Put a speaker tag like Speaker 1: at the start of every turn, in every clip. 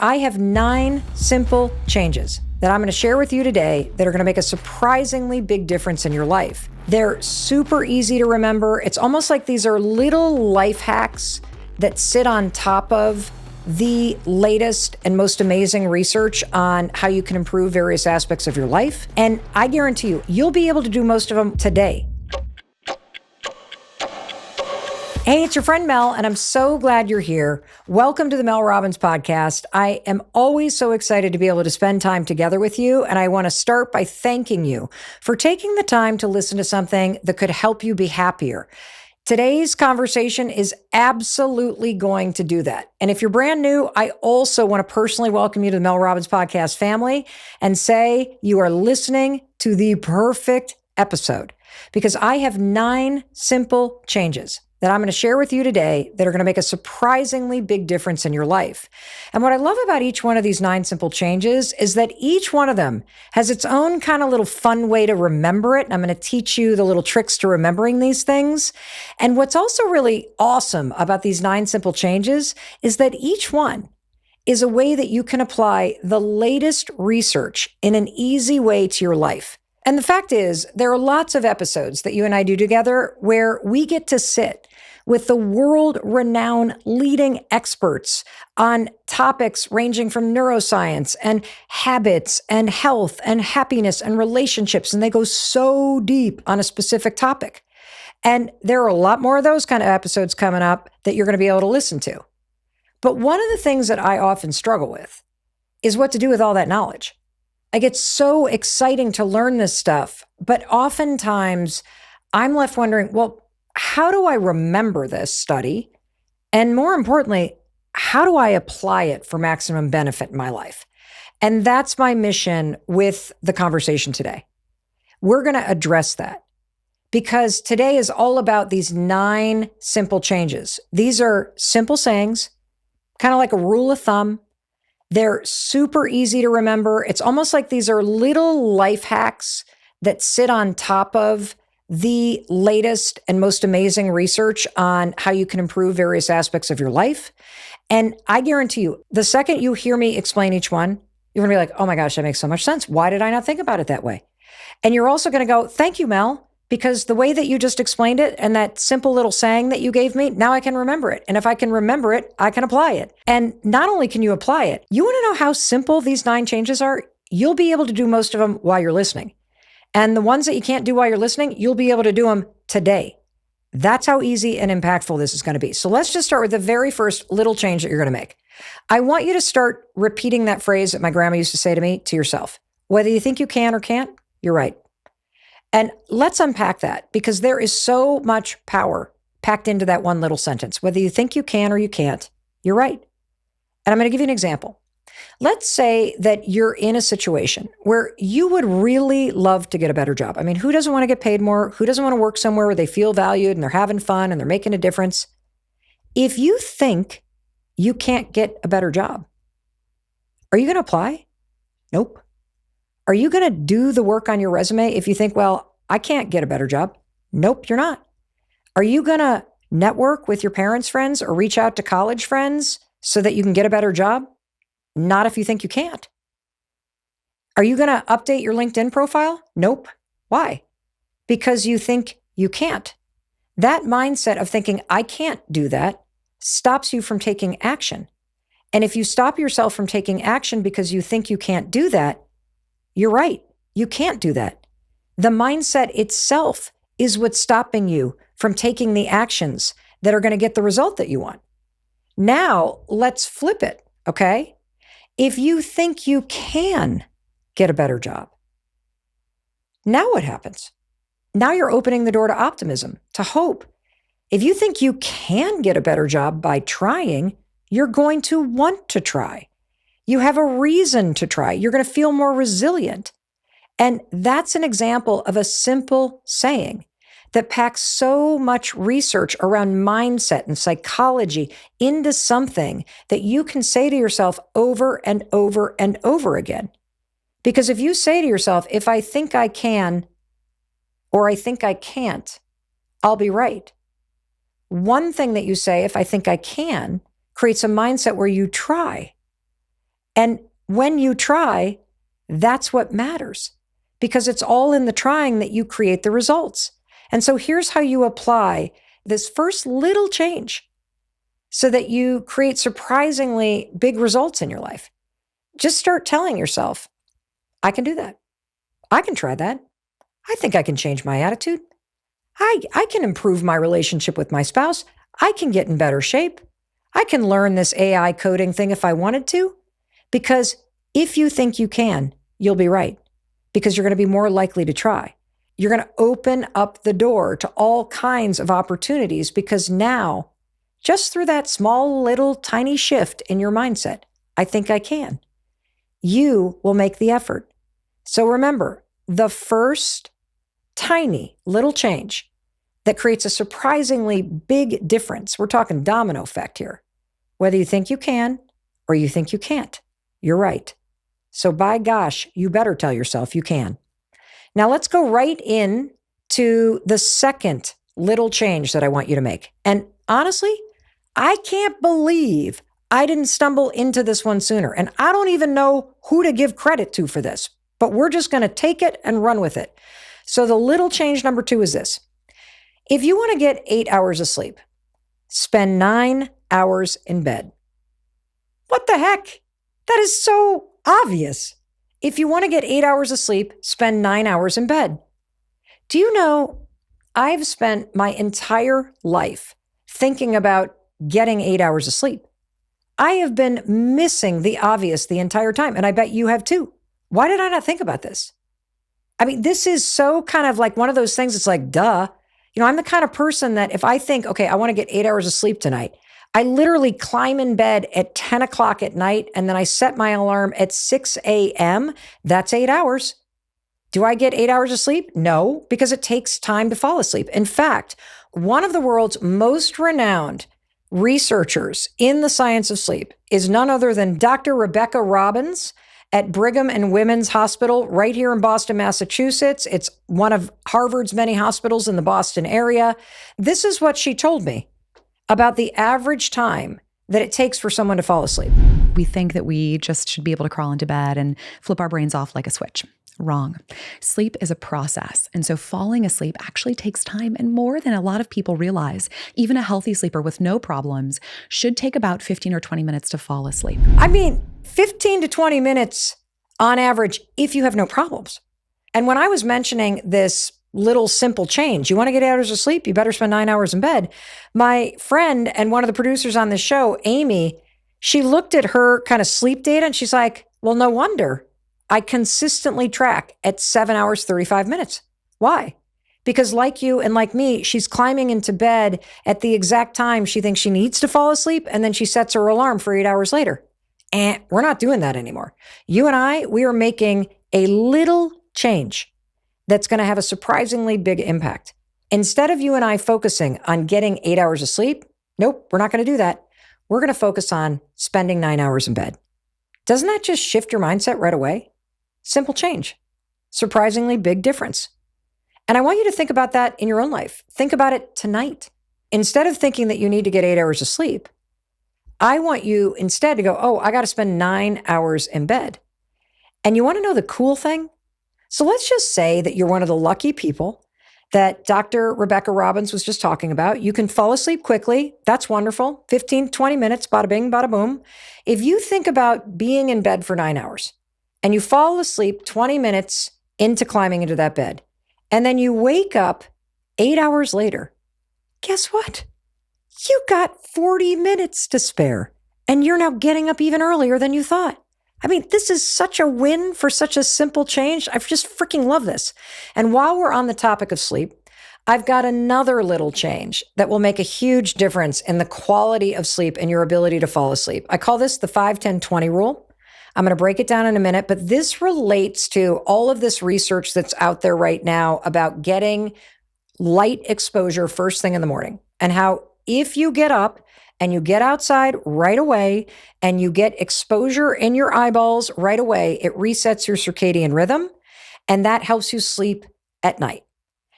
Speaker 1: I have 9 simple changes that I'm going to share with you today that are going to make a surprisingly big difference in your life. They're super easy to remember. It's almost like these are little life hacks that sit on top of the latest and most amazing research on how you can improve various aspects of your life. And I guarantee you, you'll be able to do most of them today. Hey, it's your friend Mel, and I'm so glad you're here. Welcome to the Mel Robbins podcast. I am always so excited to be able to spend time together with you, and I want to start by thanking you for taking the time to listen to something that could help you be happier. Today's conversation is absolutely going to do that. And if you're brand new, I also want to personally welcome you to the Mel Robbins podcast family and say you are listening to the perfect episode because I have 9 simple changes that I'm going to share with you today that are going to make a surprisingly big difference in your life. And what I love about each one of these 9 simple changes is that each one of them has its own kind of little fun way to remember it. And I'm going to teach you the little tricks to remembering these things. And what's also really awesome about these 9 simple changes is that each one is a way that you can apply the latest research in an easy way to your life. And the fact is, there are lots of episodes that you and I do together where we get to sit with the world-renowned leading experts on topics ranging from neuroscience and habits and health and happiness and relationships. And they go so deep on a specific topic. And there are a lot more of those kind of episodes coming up that you're going to be able to listen to. But one of the things that I often struggle with is what to do with all that knowledge. Like, it's so exciting to learn this stuff, but oftentimes I'm left wondering, well, how do I remember this study? And more importantly, how do I apply it for maximum benefit in my life? And that's my mission with the conversation today. We're going to address that because today is all about these 9 simple changes. These are simple sayings, kind of like a rule of thumb. They're super easy to remember. It's almost like these are little life hacks that sit on top of the latest and most amazing research on how you can improve various aspects of your life. And I guarantee you, the second you hear me explain each one, you're going to be like, oh my gosh, that makes so much sense. Why did I not think about it that way? And you're also going to go, thank you, Mel, because the way that you just explained it and that simple little saying that you gave me, now I can remember it. And if I can remember it, I can apply it. And not only can you apply it, you want to know how simple these 9 changes are? You'll be able to do most of them while you're listening. And the ones that you can't do while you're listening, you'll be able to do them today. That's how easy and impactful this is going to be. So let's just start with the very first little change that you're going to make. I want you to start repeating that phrase that my grandma used to say to me to yourself. Whether you think you can or can't, you're right. And let's unpack that because there is so much power packed into that one little sentence. Whether you think you can or you can't, you're right. And I'm going to give you an example. Let's say that you're in a situation where you would really love to get a better job. I mean, who doesn't want to get paid more? Who doesn't want to work somewhere where they feel valued and they're having fun and they're making a difference? If you think you can't get a better job, are you going to apply? Nope. Are you going to do the work on your resume if you think, well, I can't get a better job? Nope, you're not. Are you going to network with your parents' friends or reach out to college friends so that you can get a better job? Not if you think you can't. Are you going to update your LinkedIn profile? Nope. Why? Because you think you can't. That mindset of thinking, I can't do that, stops you from taking action. And if you stop yourself from taking action because you think you can't do that, you're right. You can't do that. The mindset itself is what's stopping you from taking the actions that are going to get the result that you want. Now, let's flip it, okay? If you think you can get a better job, now what happens? Now you're opening the door to optimism, to hope. If you think you can get a better job by trying, you're going to want to try. You have a reason to try. You're going to feel more resilient. And that's an example of a simple saying that packs so much research around mindset and psychology into something that you can say to yourself over and over and over again. Because if you say to yourself, if I think I can, or I think I can't, I'll be right. One thing that you say, if I think I can, creates a mindset where you try. And when you try, that's what matters, because it's all in the trying that you create the results. And so here's how you apply this first little change so that you create surprisingly big results in your life. Just start telling yourself, I can do that. I can try that. I think I can change my attitude. I can improve my relationship with my spouse. I can get in better shape. I can learn this AI coding thing if I wanted to. Because if you think you can, you'll be right, because you're going to be more likely to try. You're going to open up the door to all kinds of opportunities, because now, just through that small, little, tiny shift in your mindset, I think I can, you will make the effort. So remember, the first tiny little change that creates a surprisingly big difference. We're talking domino effect here. Whether you think you can or you think you can't, you're right. So by gosh, you better tell yourself you can. Now let's go right in to the second little change that I want you to make. And honestly, I can't believe I didn't stumble into this one sooner. And I don't even know who to give credit to for this, but we're just going to take it and run with it. So the little change number 2 is this. If you want to get 8 hours of sleep, spend 9 hours in bed. What the heck? That is so obvious. If you want to get 8 hours of sleep, spend 9 hours in bed. Do you know, I've spent my entire life thinking about getting 8 hours of sleep. I have been missing the obvious the entire time, and I bet you have too. Why did I not think about this? I mean, this is so kind of like one of those things. It's like, duh. You know, I'm the kind of person that if I think, okay, I want to get 8 hours of sleep tonight, I literally climb in bed at 10 o'clock at night, and then I set my alarm at 6 a.m. That's 8 hours. Do I get 8 hours of sleep? No, because it takes time to fall asleep. In fact, one of the world's most renowned researchers in the science of sleep is none other than Dr. Rebecca Robbins at Brigham and Women's Hospital right here in Boston, Massachusetts. It's one of Harvard's many hospitals in the Boston area. This is what she told me about the average time that it takes for someone to fall asleep.
Speaker 2: We think that we just should be able to crawl into bed and flip our brains off like a switch. Wrong. Sleep is a process. And so falling asleep actually takes time and more than a lot of people realize. Even a healthy sleeper with no problems should take about 15 or 20 minutes to fall asleep.
Speaker 1: I mean, 15 to 20 minutes on average if you have no problems. And when I was mentioning this little simple change, you want to get 8 hours of sleep, you better spend 9 hours in bed. My friend and one of the producers on the show, Amy, she looked at her kind of sleep data and she's like, well, no wonder I consistently track at 7 hours, 35 minutes. Why? Because like you and like me, she's climbing into bed at the exact time she thinks she needs to fall asleep, and then she sets her alarm for 8 hours later. And we're not doing that anymore. You and I, we are making a little change that's going to have a surprisingly big impact. Instead of you and I focusing on getting 8 hours of sleep, nope, we're not going to do that. We're going to focus on spending 9 hours in bed. Doesn't that just shift your mindset right away? Simple change. Surprisingly big difference. And I want you to think about that in your own life. Think about it tonight. Instead of thinking that you need to get 8 hours of sleep, I want you instead to go, oh, I got to spend 9 hours in bed. And you want to know the cool thing? So let's just say that you're one of the lucky people that Dr. Rebecca Robbins was just talking about. You can fall asleep quickly. That's wonderful. 15, 20 minutes, bada bing, bada boom. If you think about being in bed for 9 hours and you fall asleep 20 minutes into climbing into that bed, and then you wake up 8 hours later, guess what? You got 40 minutes to spare, and you're now getting up even earlier than you thought. I mean, this is such a win for such a simple change. I just freaking love this. And while we're on the topic of sleep, I've got another little change that will make a huge difference in the quality of sleep and your ability to fall asleep. I call this the 5-10-20 rule. I'm going to break it down in a minute, but this relates to all of this research that's out there right now about getting light exposure first thing in the morning, and how if you get up and you get outside right away and you get exposure in your eyeballs right away, it resets your circadian rhythm, and that helps you sleep at night.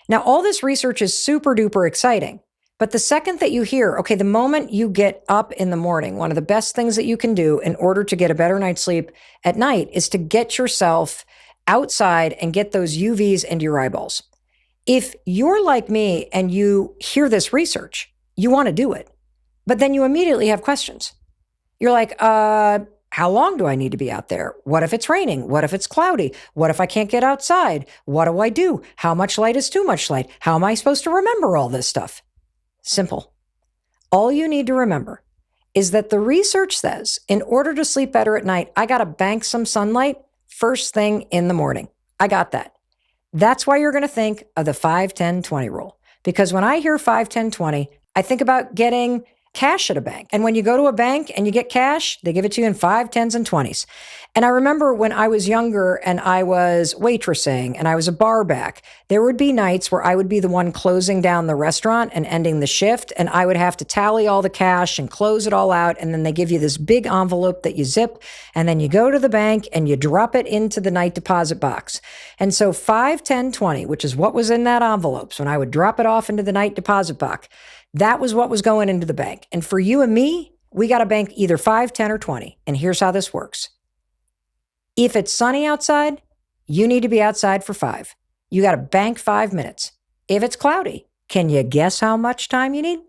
Speaker 1: Now, all this research is super duper exciting, But the second that you hear, okay, the moment you get up in the morning, one of the best things that you can do in order to get a better night's sleep at night is to get yourself outside and get those UVs into your eyeballs. If you're like me and you hear this research, you want to do it, but then you immediately have questions. You're like, how long do I need to be out there? What if it's raining? What if it's cloudy? What if I can't get outside? What do I do? How much light is too much light? How am I supposed to remember all this stuff? Simple. All you need to remember is that the research says in order to sleep better at night, I got to bank some sunlight first thing in the morning. I got that. That's why you're going to think of the 5-10-20 rule. Because when I hear 5-10-20, I think about getting cash at a bank. And when you go to a bank and you get cash, they give it to you in 5, 10s, and 20s. And I remember when I was younger and I was waitressing and I was a bar back, there would be nights where I would be the one closing down the restaurant and ending the shift. And I would have to tally all the cash and close it all out. And then they give you this big envelope that you zip. And then you go to the bank and you drop it into the night deposit box. And so 5, 10, 20, which is what was in that envelope. So when I would drop it off into the night deposit box, that was what was going into the bank. And for you and me, we got to bank either 5, 10, or 20. And here's how this works. If it's sunny outside, you need to be outside for 5. You got to bank 5 minutes. If it's cloudy, can you guess how much time you need?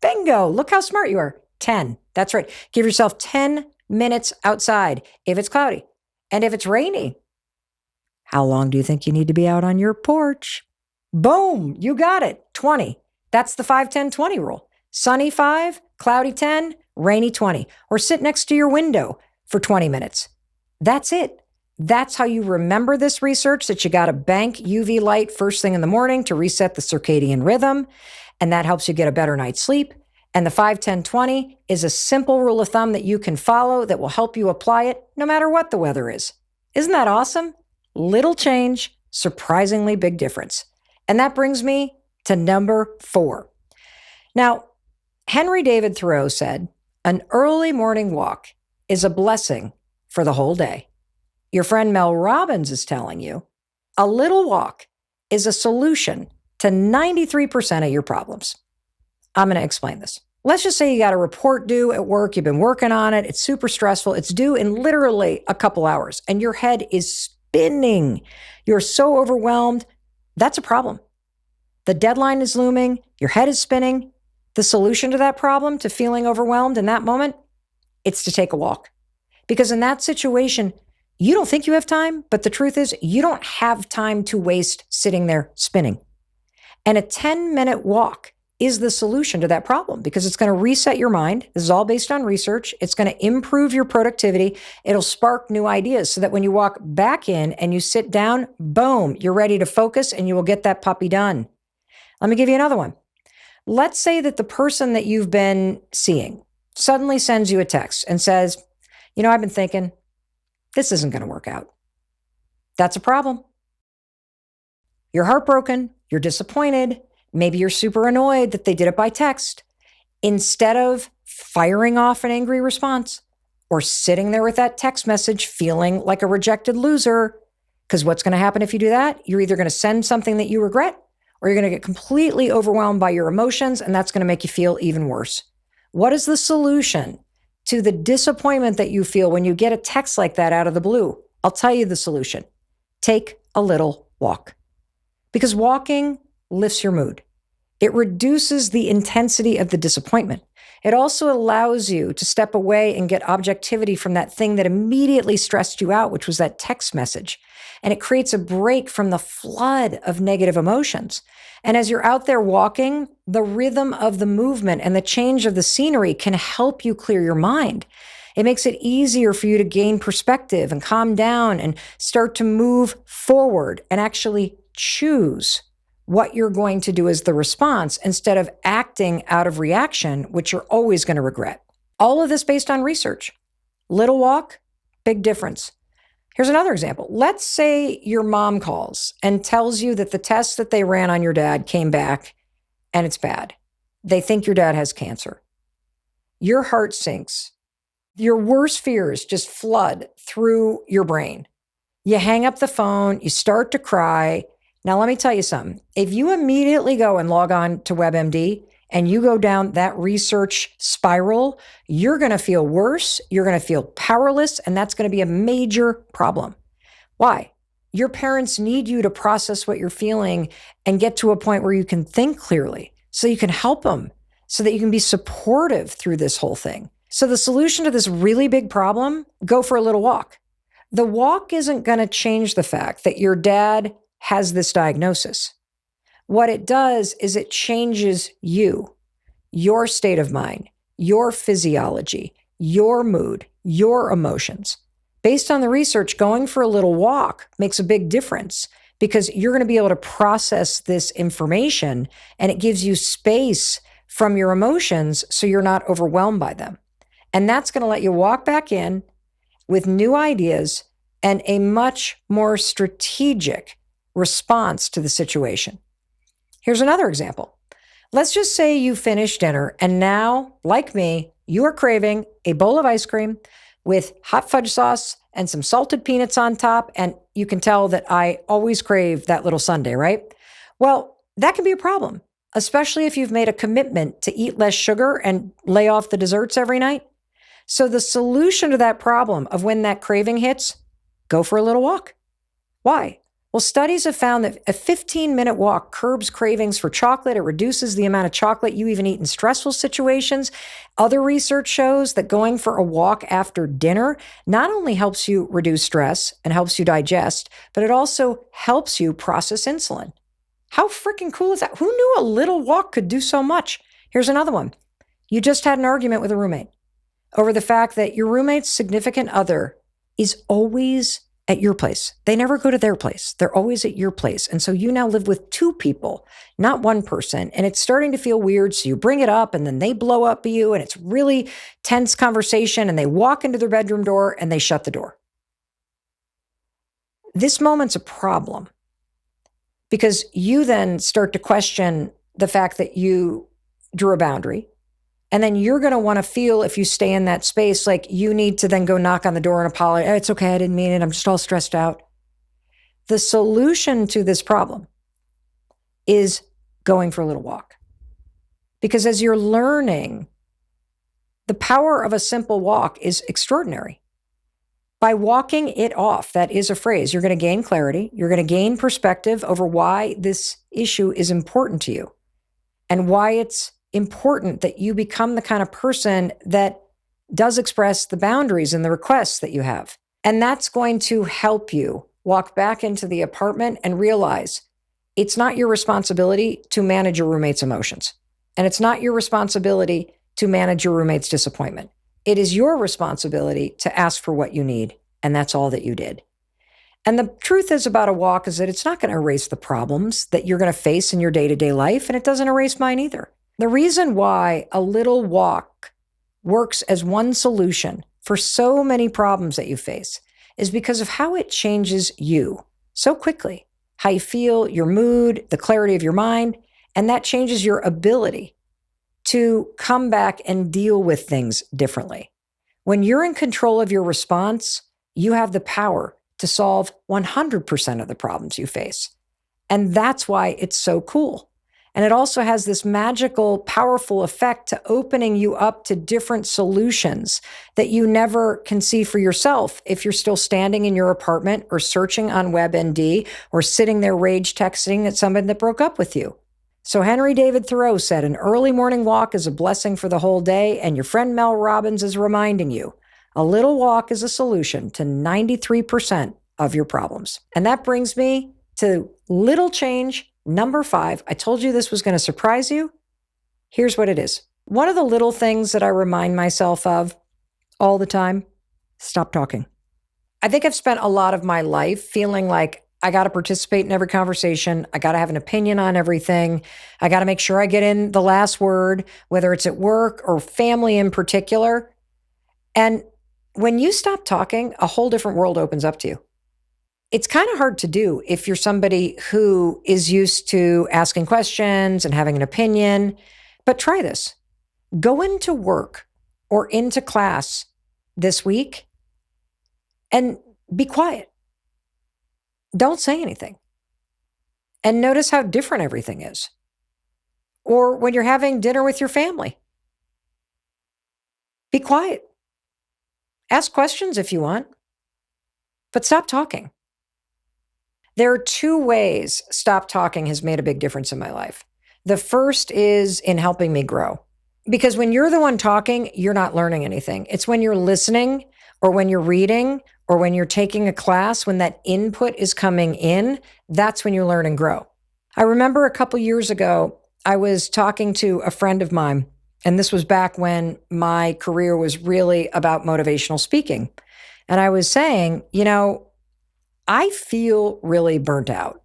Speaker 1: Bingo. Look how smart you are. 10. That's right. Give yourself 10 minutes outside if it's cloudy. And if it's rainy, how long do you think you need to be out on your porch? Boom. You got it. 20. That's the 5-10-20 rule. Sunny 5, cloudy 10, rainy 20. Or sit next to your window for 20 minutes. That's it. That's how you remember this research, that you got to bank UV light first thing in the morning to reset the circadian rhythm. And that helps you get a better night's sleep. And the 5-10-20 is a simple rule of thumb that you can follow that will help you apply it no matter what the weather is. Isn't that awesome? Little change, surprisingly big difference. And that brings me to number 4. Now, Henry David Thoreau said, an early morning walk is a blessing for the whole day. Your friend Mel Robbins is telling you, a little walk is a solution to 93% of your problems. I'm going to explain this. Let's just say you got a report due at work. You've been working on it. It's super stressful. It's due in literally a couple hours and your head is spinning. You're so overwhelmed. That's a problem. The deadline is looming. Your head is spinning. The solution to that problem, to feeling overwhelmed in that moment, it's to take a walk. Because in that situation, you don't think you have time, but the truth is you don't have time to waste sitting there spinning. And a 10-minute walk is the solution to that problem because it's going to reset your mind. This is all based on research. It's going to improve your productivity. It'll spark new ideas so that when you walk back in and you sit down, boom, you're ready to focus and you will get that puppy done. Let me give you another one. Let's say that the person that you've been seeing suddenly sends you a text and says, I've been thinking, this isn't going to work out. That's a problem. You're heartbroken. You're disappointed. Maybe you're super annoyed that they did it by text. Instead of firing off an angry response or sitting there with that text message feeling like a rejected loser, because what's going to happen if you do that? You're either going to send something that you regret or you're going to get completely overwhelmed by your emotions, and that's going to make you feel even worse. What is the solution to the disappointment that you feel when you get a text like that out of the blue? I'll tell you the solution. Take a little walk. Because walking lifts your mood. It reduces the intensity of the disappointment. It also allows you to step away and get objectivity from that thing that immediately stressed you out, which was that text message. And it creates a break from the flood of negative emotions. And as you're out there walking, the rhythm of the movement and the change of the scenery can help you clear your mind. It makes it easier for you to gain perspective and calm down and start to move forward and actually choose what you're going to do as the response instead of acting out of reaction, which you're always going to regret. All of this based on research. Little walk, big difference. Here's another example. Let's say your mom calls and tells you that the test that they ran on your dad came back and it's bad. They think your dad has cancer. Your heart sinks. Your worst fears just flood through your brain. You hang up the phone, you start to cry. Now, let me tell you something. If you immediately go and log on to WebMD and you go down that research spiral, you're going to feel worse. You're going to feel powerless, and that's going to be a major problem. Why? Your parents need you to process what you're feeling and get to a point where you can think clearly so you can help them, so that you can be supportive through this whole thing. So the solution to this really big problem, go for a little walk. The walk isn't going to change the fact that your dad has this diagnosis. What it does is it changes you, your state of mind, your physiology, your mood, your emotions. Based on the research, going for a little walk makes a big difference because you're going to be able to process this information, and it gives you space from your emotions so you're not overwhelmed by them. And that's going to let you walk back in with new ideas and a much more strategic response to the situation. Here's another example. Let's just say you finish dinner and now, like me, you are craving a bowl of ice cream with hot fudge sauce and some salted peanuts on top. And you can tell that I always crave that little sundae, right? Well, that can be a problem, especially if you've made a commitment to eat less sugar and lay off the desserts every night. So the solution to that problem of when that craving hits, go for a little walk. Why? Well, studies have found that a 15-minute walk curbs cravings for chocolate. It reduces the amount of chocolate you even eat in stressful situations. Other research shows that going for a walk after dinner not only helps you reduce stress and helps you digest, but it also helps you process insulin. How freaking cool is that? Who knew a little walk could do so much? Here's another one. You just had an argument with a roommate over the fact that your roommate's significant other is always at your place. They never go to their place. They're always at your place. And so you now live with two people, not one person. And it's starting to feel weird. So you bring it up and then they blow up at you and it's really tense conversation and they walk into their bedroom door and they shut the door. This moment's a problem because you then start to question the fact that you drew a boundary. And then you're going to want to feel, if you stay in that space, like you need to then go knock on the door and apologize. It's okay. I didn't mean it. I'm just all stressed out. The solution to this problem is going for a little walk. Because as you're learning, the power of a simple walk is extraordinary. By walking it off, that is a phrase, you're going to gain clarity. You're going to gain perspective over why this issue is important to you and why it's important that you become the kind of person that does express the boundaries and the requests that you have. And that's going to help you walk back into the apartment and realize it's not your responsibility to manage your roommate's emotions. And it's not your responsibility to manage your roommate's disappointment. It is your responsibility to ask for what you need. And that's all that you did. And the truth is about a walk is that it's not going to erase the problems that you're going to face in your day-to-day life. And it doesn't erase mine either. The reason why a little walk works as one solution for so many problems that you face is because of how it changes you so quickly, how you feel, your mood, the clarity of your mind, and that changes your ability to come back and deal with things differently. When you're in control of your response, you have the power to solve 100% of the problems you face. And that's why it's so cool. And it also has this magical, powerful effect to opening you up to different solutions that you never can see for yourself if you're still standing in your apartment or searching on WebMD or sitting there rage texting at somebody that broke up with you. So Henry David Thoreau said, an early morning walk is a blessing for the whole day, and your friend Mel Robbins is reminding you, a little walk is a solution to 93% of your problems. And that brings me to little change number 5. I told you this was going to surprise you. Here's what it is. One of the little things that I remind myself of all the time, stop talking. I think I've spent a lot of my life feeling like I got to participate in every conversation. I got to have an opinion on everything. I got to make sure I get in the last word, whether it's at work or family in particular. And when you stop talking, a whole different world opens up to you. It's kind of hard to do if you're somebody who is used to asking questions and having an opinion, but try this. Go into work or into class this week and be quiet. Don't say anything. And notice how different everything is. or when you're having dinner with your family. Be quiet. Ask questions if you want, but stop talking. There are two ways stop talking has made a big difference in my life. The first is in helping me grow. Because when you're the one talking, you're not learning anything. It's when you're listening or when you're reading or when you're taking a class, when that input is coming in, that's when you learn and grow. I remember a couple years ago, I was talking to a friend of mine, and this was back when my career was really about motivational speaking. And I was saying, I feel really burnt out.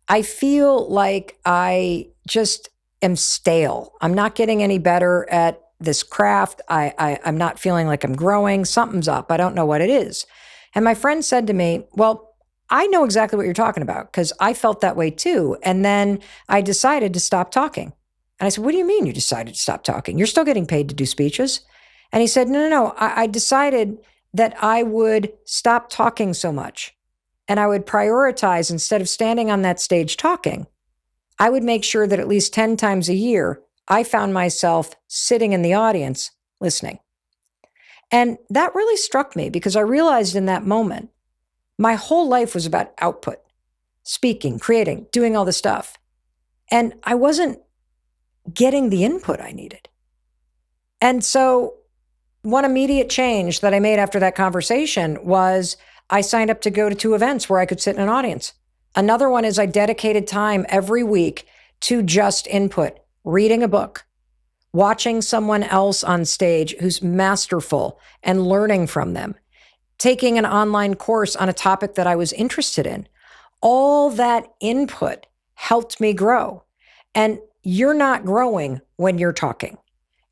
Speaker 1: I feel like I just am stale. I'm not getting any better at this craft. I'm not feeling like I'm growing. Something's up. I don't know what it is. And my friend said to me, well, I know exactly what you're talking about because I felt that way too. And then I decided to stop talking. And I said, what do you mean you decided to stop talking? You're still getting paid to do speeches. And he said, no. I decided that I would stop talking so much. And I would prioritize, instead of standing on that stage talking, I would make sure that at least 10 times a year, I found myself sitting in the audience listening. And that really struck me because I realized in that moment, my whole life was about output, speaking, creating, doing all the stuff. And I wasn't getting the input I needed. And so one immediate change that I made after that conversation was I signed up to go to 2 events where I could sit in an audience. Another one is I dedicated time every week to just input, reading a book, watching someone else on stage who's masterful and learning from them, taking an online course on a topic that I was interested in. All that input helped me grow. And you're not growing when you're talking.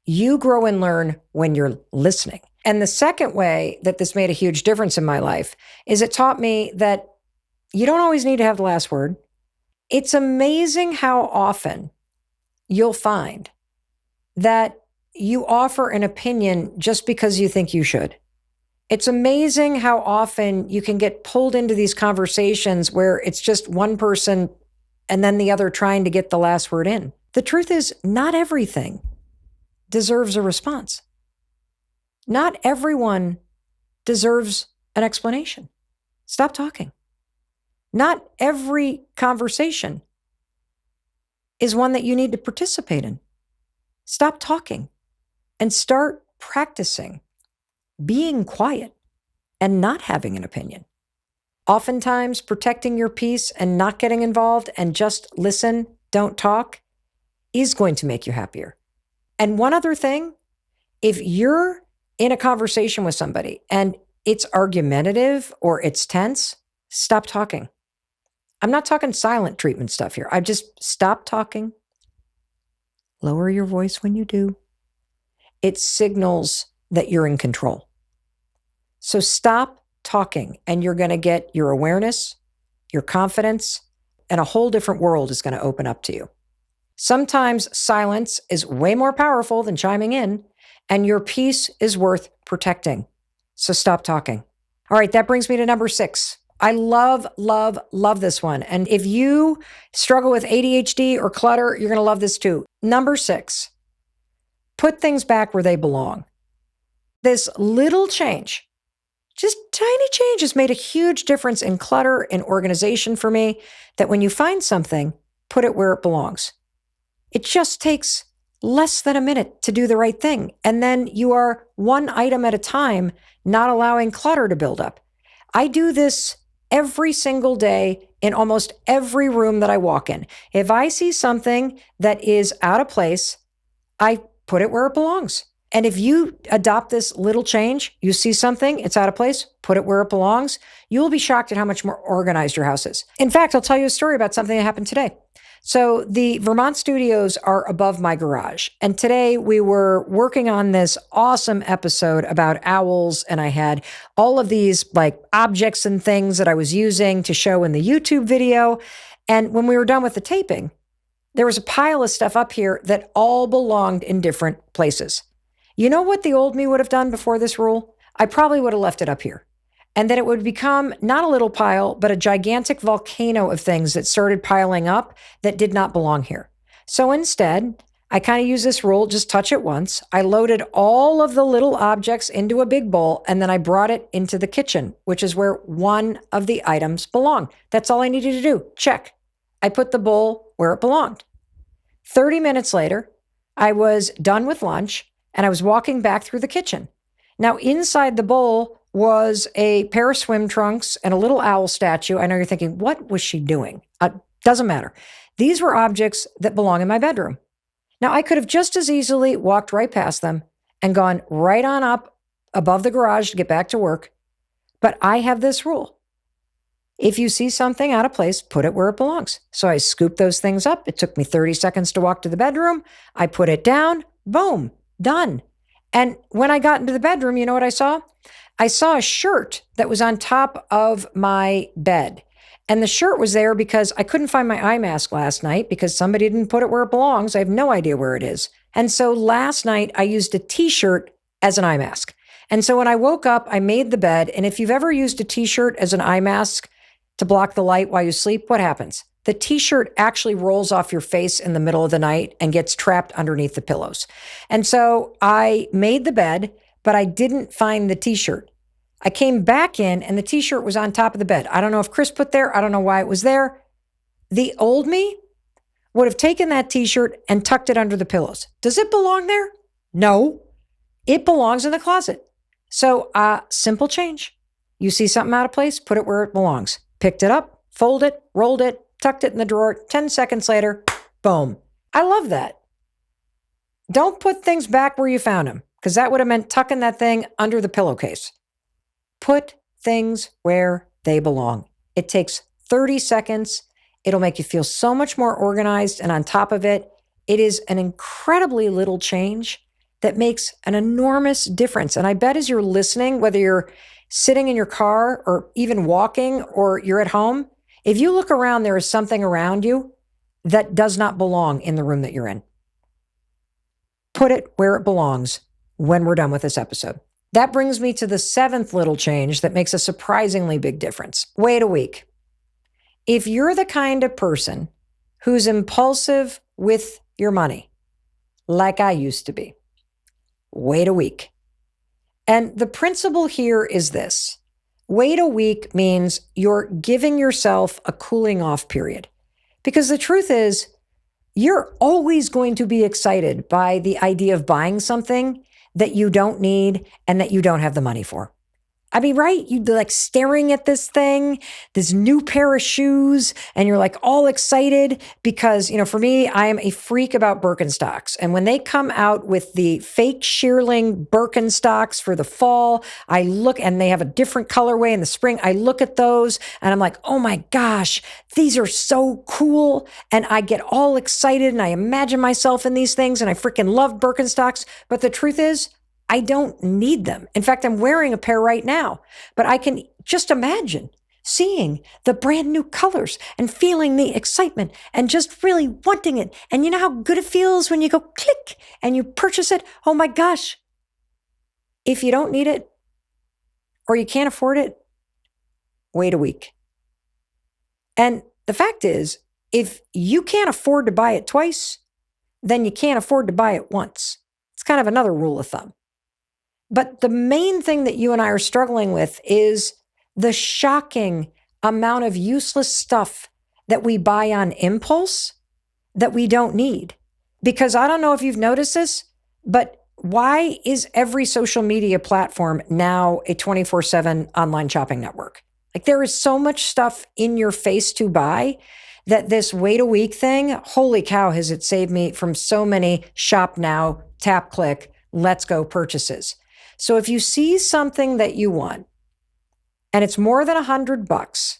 Speaker 1: You grow and learn when you're listening. And the second way that this made a huge difference in my life is it taught me that you don't always need to have the last word. It's amazing how often you'll find that you offer an opinion just because you think you should. It's amazing how often you can get pulled into these conversations where it's just one person and then the other trying to get the last word in. The truth is, not everything deserves a response. Not everyone deserves an explanation. Stop talking. Not every conversation is one that you need to participate in. Stop talking and start practicing being quiet and not having an opinion. Oftentimes, protecting your peace and not getting involved and just listen, don't talk, is going to make you happier. And one other thing, if you're in a conversation with somebody and it's argumentative or it's tense, stop talking. I'm not talking silent treatment stuff here. I just stop talking. Lower your voice when you do. It signals that you're in control. So stop talking and you're going to get your awareness, your confidence, and a whole different world is going to open up to you. Sometimes silence is way more powerful than chiming in, and your peace is worth protecting. So stop talking. All right, that brings me to number 6. I love, love, love this one. And if you struggle with ADHD or clutter, you're going to love this too. Number 6, put things back where they belong. This little change, just tiny change, has made a huge difference in clutter and organization for me, that when you find something, put it where it belongs. It just takes less than a minute to do the right thing. And then you are one item at a time, not allowing clutter to build up. I do this every single day in almost every room that I walk in. If I see something that is out of place, I put it where it belongs. And if you adopt this little change, you see something, it's out of place, put it where it belongs, you will be shocked at how much more organized your house is. In fact, I'll tell you a story about something that happened today. So the Vermont studios are above my garage. And today we were working on this awesome episode about owls. And I had all of these like objects and things that I was using to show in the YouTube video. And when we were done with the taping, there was a pile of stuff up here that all belonged in different places. You know what the old me would have done before this rule? I probably would have left it up here. And then it would become not a little pile, but a gigantic volcano of things that started piling up that did not belong here. So instead, I kind of use this rule, just touch it once. I loaded all of the little objects into a big bowl, and then I brought it into the kitchen, which is where one of the items belonged. That's all I needed to do. Check. I put the bowl where it belonged. 30 minutes later, I was done with lunch, and I was walking back through the kitchen. Now, inside the bowl was a pair of swim trunks and a little owl statue. I know you're thinking, what was she doing? Doesn't matter. These were objects that belong in my bedroom. Now, I could have just as easily walked right past them and gone right on up above the garage to get back to work. But I have this rule. If you see something out of place, put it where it belongs. So I scooped those things up. It took me 30 seconds to walk to the bedroom. I put it down. Boom, done. And when I got into the bedroom, you know what I saw? I saw a shirt that was on top of my bed. And the shirt was there because I couldn't find my eye mask last night because somebody didn't put it where it belongs. I have no idea where it is. And so last night I used a t-shirt as an eye mask. And so when I woke up, I made the bed. And if you've ever used a t-shirt as an eye mask to block the light while you sleep, what happens? The t-shirt actually rolls off your face in the middle of the night and gets trapped underneath the pillows. And so I made the bed, but I didn't find the t-shirt. I came back in and the t-shirt was on top of the bed. I don't know if Chris put there. I don't know why it was there. The old me would have taken that t-shirt and tucked it under the pillows. Does it belong there? No, it belongs in the closet. So simple change. You see something out of place, put it where it belongs. Picked it up, fold it, rolled it, tucked it in the drawer. 10 seconds later, boom. I love that. Don't put things back where you found them, because that would have meant tucking that thing under the pillowcase. Put things where they belong. It takes 30 seconds. It'll make you feel so much more organized. And on top of it, it is an incredibly little change that makes an enormous difference. And I bet as you're listening, whether you're sitting in your car or even walking or you're at home, if you look around, there is something around you that does not belong in the room that you're in. Put it where it belongs when we're done with this episode. That brings me to the 7th little change that makes a surprisingly big difference. Wait a week. If you're the kind of person who's impulsive with your money, like I used to be, wait a week. And the principle here is this. Wait a week means you're giving yourself a cooling off period. Because the truth is, you're always going to be excited by the idea of buying something that you don't need and that you don't have the money for. I mean, right? You'd be like staring at this thing, this new pair of shoes, and you're like all excited because, for me, I am a freak about Birkenstocks. And when they come out with the fake shearling Birkenstocks for the fall, I look and they have a different colorway in the spring. I look at those and I'm like, oh my gosh, these are so cool. And I get all excited and I imagine myself in these things and I freaking love Birkenstocks. But the truth is, I don't need them. In fact, I'm wearing a pair right now, but I can just imagine seeing the brand new colors and feeling the excitement and just really wanting it. And you know how good it feels when you go click and you purchase it? Oh my gosh. If you don't need it or you can't afford it, wait a week. And the fact is, if you can't afford to buy it twice, then you can't afford to buy it once. It's kind of another rule of thumb. But the main thing that you and I are struggling with is the shocking amount of useless stuff that we buy on impulse that we don't need. Because I don't know if you've noticed this, but why is every social media platform now a 24/7 online shopping network? Like there is so much stuff in your face to buy that this wait a week thing, holy cow, has it saved me from so many shop now, tap, click, let's go purchases. So if you see something that you want and it's more than $100,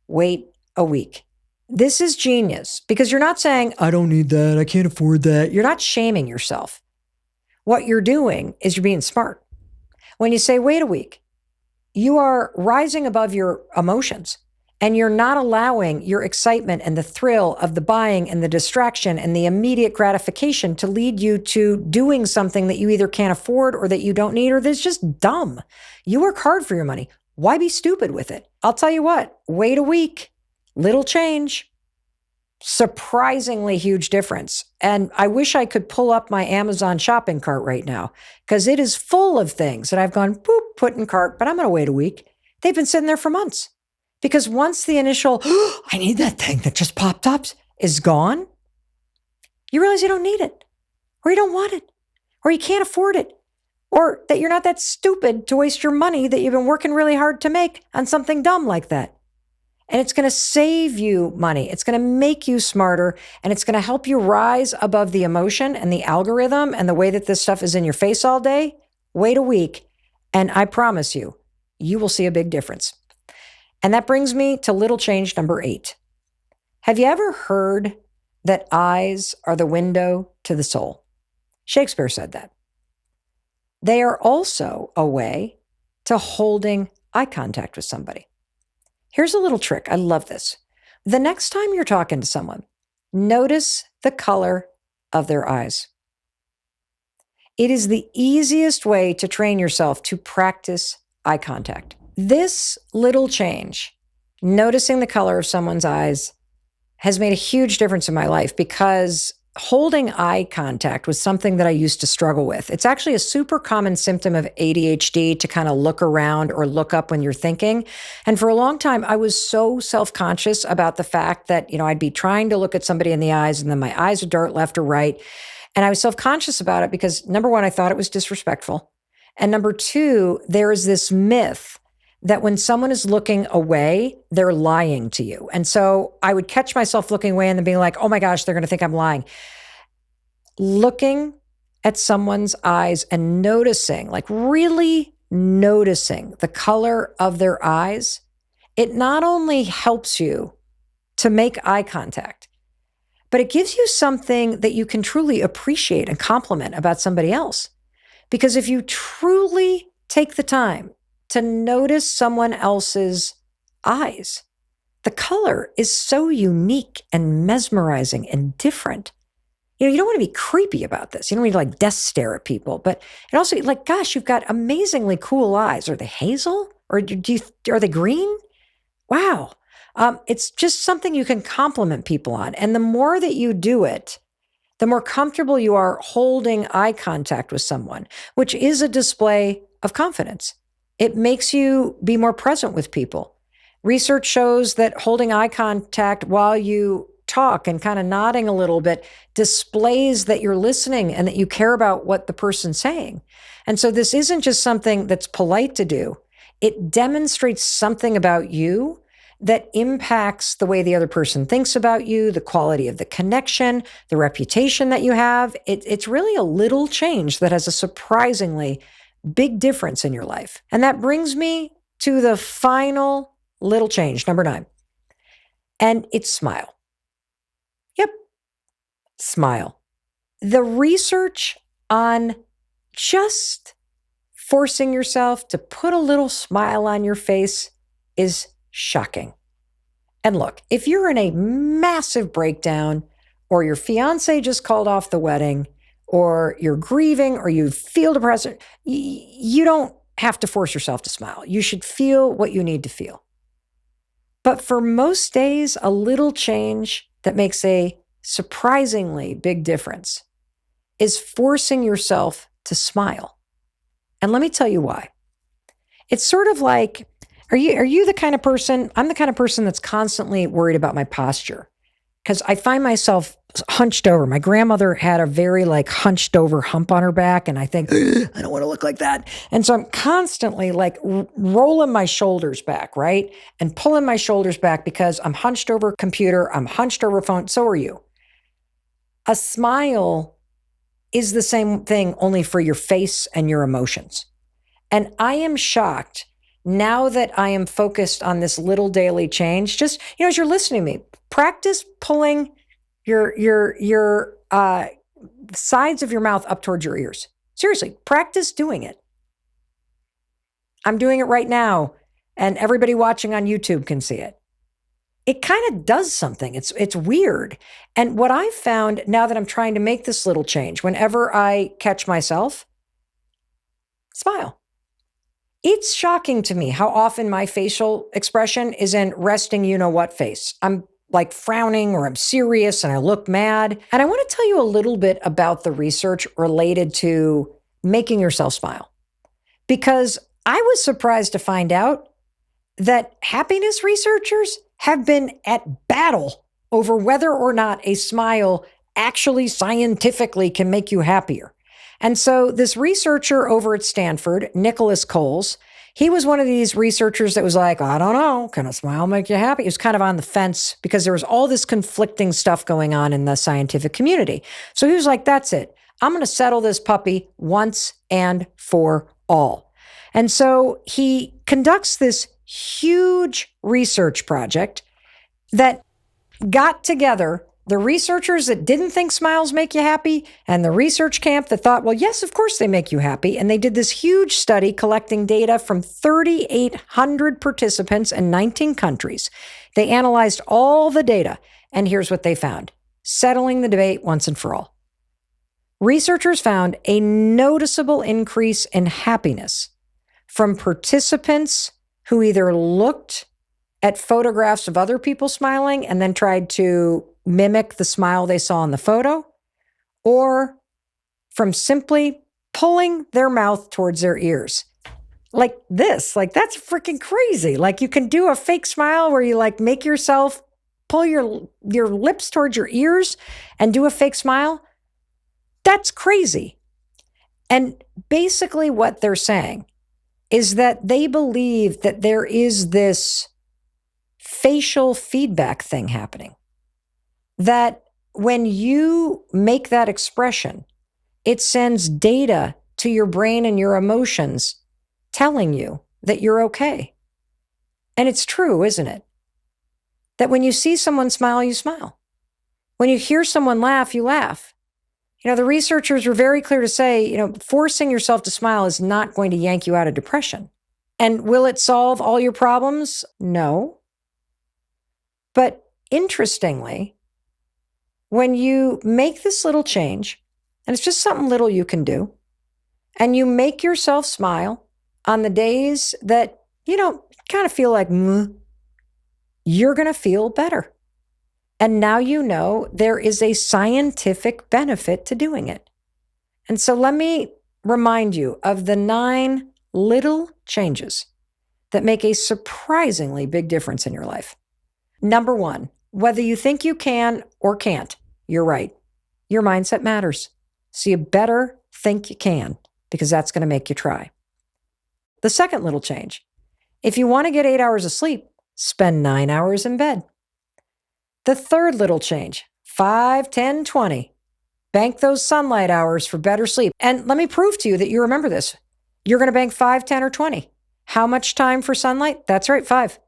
Speaker 1: wait a week. This is genius because you're not saying, I don't need that, I can't afford that. You're not shaming yourself. What you're doing is you're being smart. When you say, wait a week, you are rising above your emotions and you're not allowing your excitement and the thrill of the buying and the distraction and the immediate gratification to lead you to doing something that you either can't afford or that you don't need or that's just dumb. You work hard for your money. Why be stupid with it? I'll tell you what, wait a week, little change. Surprisingly huge difference. And I wish I could pull up my Amazon shopping cart right now because it is full of things that I've gone, boop, put in cart, but I'm going to wait a week. They've been sitting there for months because once the initial, I need that thing that just popped up is gone, you realize you don't need it, or you don't want it, or you can't afford it, or that you're not that stupid to waste your money that you've been working really hard to make on something dumb like that. And it's going to save you money. It's going to make you smarter, and it's going to help you rise above the emotion and the algorithm and the way that this stuff is in your face all day. Wait a week, and I promise you, you will see a big difference. And that brings me to little change number 8. Have you ever heard that eyes are the window to the soul? Shakespeare said that. They are also a way to holding eye contact with somebody. Here's a little trick. I love this. The next time you're talking to someone, notice the color of their eyes. It is the easiest way to train yourself to practice eye contact. This little change, noticing the color of someone's eyes, has made a huge difference in my life because holding eye contact was something that I used to struggle with. It's actually a super common symptom of ADHD to kind of look around or look up when you're thinking. And for a long time, I was so self-conscious about the fact that, I'd be trying to look at somebody in the eyes and then my eyes would dart left or right. And I was self-conscious about it because number one, I thought it was disrespectful. And number two, there is this myth that when someone is looking away, they're lying to you. And so I would catch myself looking away and then being like, oh my gosh, they're going to think I'm lying. Looking at someone's eyes and noticing, like really noticing the color of their eyes, it not only helps you to make eye contact, but it gives you something that you can truly appreciate and compliment about somebody else. Because if you truly take the time to notice someone else's eyes, the color is so unique and mesmerizing and different. You don't want to be creepy about this. You don't need to like death stare at people, but it also like, gosh, you've got amazingly cool eyes. Are they hazel or are they green? Wow. It's just something you can compliment people on. And the more that you do it, the more comfortable you are holding eye contact with someone, which is a display of confidence. It makes you be more present with people. Research shows that holding eye contact while you talk and kind of nodding a little bit displays that you're listening and that you care about what the person's saying. And so this isn't just something that's polite to do. It demonstrates something about you that impacts the way the other person thinks about you, the quality of the connection, the reputation that you have. It's really a little change that has a surprisingly big difference in your life. And that brings me to the final little change, number 9. And it's smile. Yep, smile. The research on just forcing yourself to put a little smile on your face is shocking. And look, if you're in a massive breakdown or your fiance just called off the wedding or you're grieving or you feel depressed, you don't have to force yourself to smile. You should feel what you need to feel. But for most days, a little change that makes a surprisingly big difference is forcing yourself to smile. And let me tell you why. It's sort of like, are you the kind of person, I'm the kind of person that's constantly worried about my posture because I find myself hunched over. My grandmother had a very like hunched over hump on her back. And I think, I don't want to look like that. And so I'm constantly like rolling my shoulders back, right? And pulling my shoulders back because I'm hunched over a computer. I'm hunched over a phone. So are you. A smile is the same thing only for your face and your emotions. And I am shocked now that I am focused on this little daily change. Just, as you're listening to me, practice pulling your sides of your mouth up towards your ears. Seriously, practice doing it. I'm doing it right now, and everybody watching on YouTube can see it. It kind of does something. It's weird. And what I've found now that I'm trying to make this little change, whenever I catch myself, smile. It's shocking to me how often my facial expression is in resting you-know-what face. I'm like frowning or I'm serious and I look mad. And I want to tell you a little bit about the research related to making yourself smile, because I was surprised to find out that happiness researchers have been at battle over whether or not a smile actually scientifically can make you happier. And so this researcher over at Stanford, Nicholas Coles, he was one of these researchers that was like, I don't know, can a smile make you happy? He was kind of on the fence because there was all this conflicting stuff going on in the scientific community. So he was like, that's it. I'm going to settle this puppy once and for all. And so he conducts this huge research project that got together the researchers that didn't think smiles make you happy and the research camp that thought, well, yes, of course they make you happy. And they did this huge study collecting data from 3,800 participants in 19 countries. They analyzed all the data, and here's what they found, settling the debate once and for all. Researchers found a noticeable increase in happiness from participants who either looked at photographs of other people smiling and then tried to mimic the smile they saw in the photo, or from simply pulling their mouth towards their ears. Like this, like that's freaking crazy. Like you can do a fake smile where you like make yourself pull your lips towards your ears and do a fake smile. That's crazy. And basically what they're saying is that they believe that there is this facial feedback thing happening. That when you make that expression, it sends data to your brain and your emotions telling you that you're okay. And it's true, isn't it? That when you see someone smile, you smile. When you hear someone laugh, you laugh. The researchers were very clear to say, forcing yourself to smile is not going to yank you out of depression. And will it solve all your problems? No. But interestingly, when you make this little change, and it's just something little you can do, and you make yourself smile on the days that, kind of feel like, you're going to feel better. And now there is a scientific benefit to doing it. And so let me remind you of the 9 little changes that make a surprisingly big difference in your life. Number 1, whether you think you can or can't, you're right. Your mindset matters. So you better think you can, because that's going to make you try. The second little change, if you want to get 8 hours of sleep, spend 9 hours in bed. The third little change, 5, 10, 20. Bank those sunlight hours for better sleep. And let me prove to you that you remember this. You're going to bank 5, 10, or 20. How much time for sunlight? That's right, 5.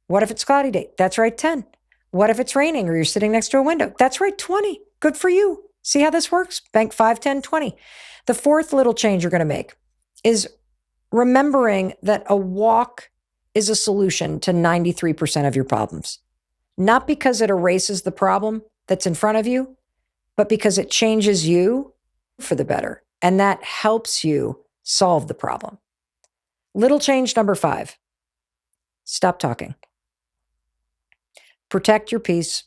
Speaker 1: What if it's cloudy day? That's right, 10. What if it's raining or you're sitting next to a window? That's right, 20. Good for you. See how this works? Bank 5, 10, 20. The fourth little change you're going to make is remembering that a walk is a solution to 93% of your problems. Not because it erases the problem that's in front of you, but because it changes you for the better. And that helps you solve the problem. Little change number 5, stop talking. Protect your peace.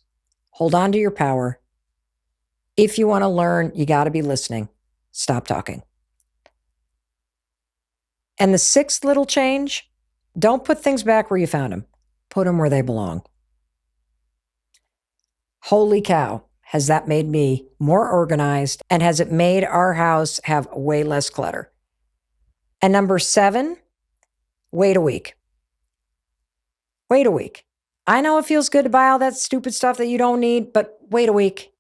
Speaker 1: Hold on to your power. If you want to learn, you got to be listening. Stop talking. And the 6th little change, don't put things back where you found them. Put them where they belong. Holy cow, has that made me more organized, and has it made our house have way less clutter? And number 7, wait a week. Wait a week. I know it feels good to buy all that stupid stuff that you don't need, but wait a week.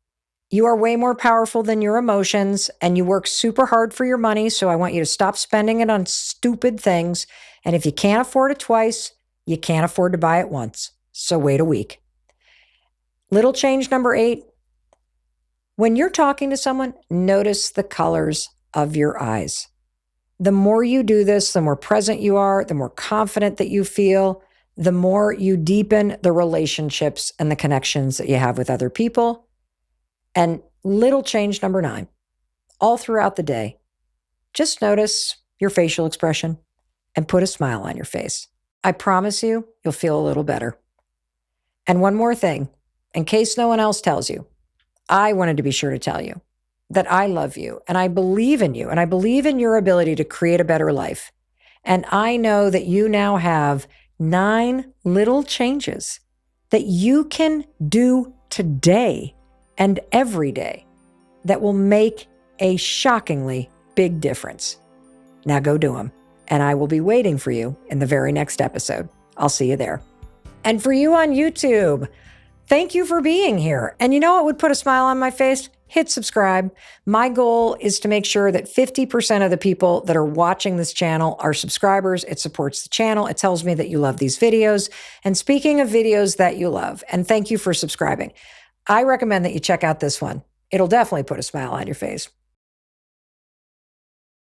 Speaker 1: You are way more powerful than your emotions, and you work super hard for your money, so I want you to stop spending it on stupid things. And if you can't afford it twice, you can't afford to buy it once. So wait a week. Little change number 8. When you're talking to someone, notice the colors of your eyes. The more you do this, the more present you are, the more confident that you feel, the more you deepen the relationships and the connections that you have with other people. And little change number 9, all throughout the day, just notice your facial expression and put a smile on your face. I promise you'll feel a little better. And one more thing, in case no one else tells you, I wanted to be sure to tell you that I love you and I believe in you and I believe in your ability to create a better life. And I know that you now have 9 little changes that you can do today and every day that will make a shockingly big difference. Now go do them. And I will be waiting for you in the very next episode. I'll see you there. And for you on YouTube, thank you for being here. And you know what would put a smile on my face? Hit subscribe. My goal is to make sure that 50% of the people that are watching this channel are subscribers. It supports the channel. It tells me that you love these videos. And speaking of videos that you love, and thank you for subscribing, I recommend that you check out this one. It'll definitely put a smile on your face.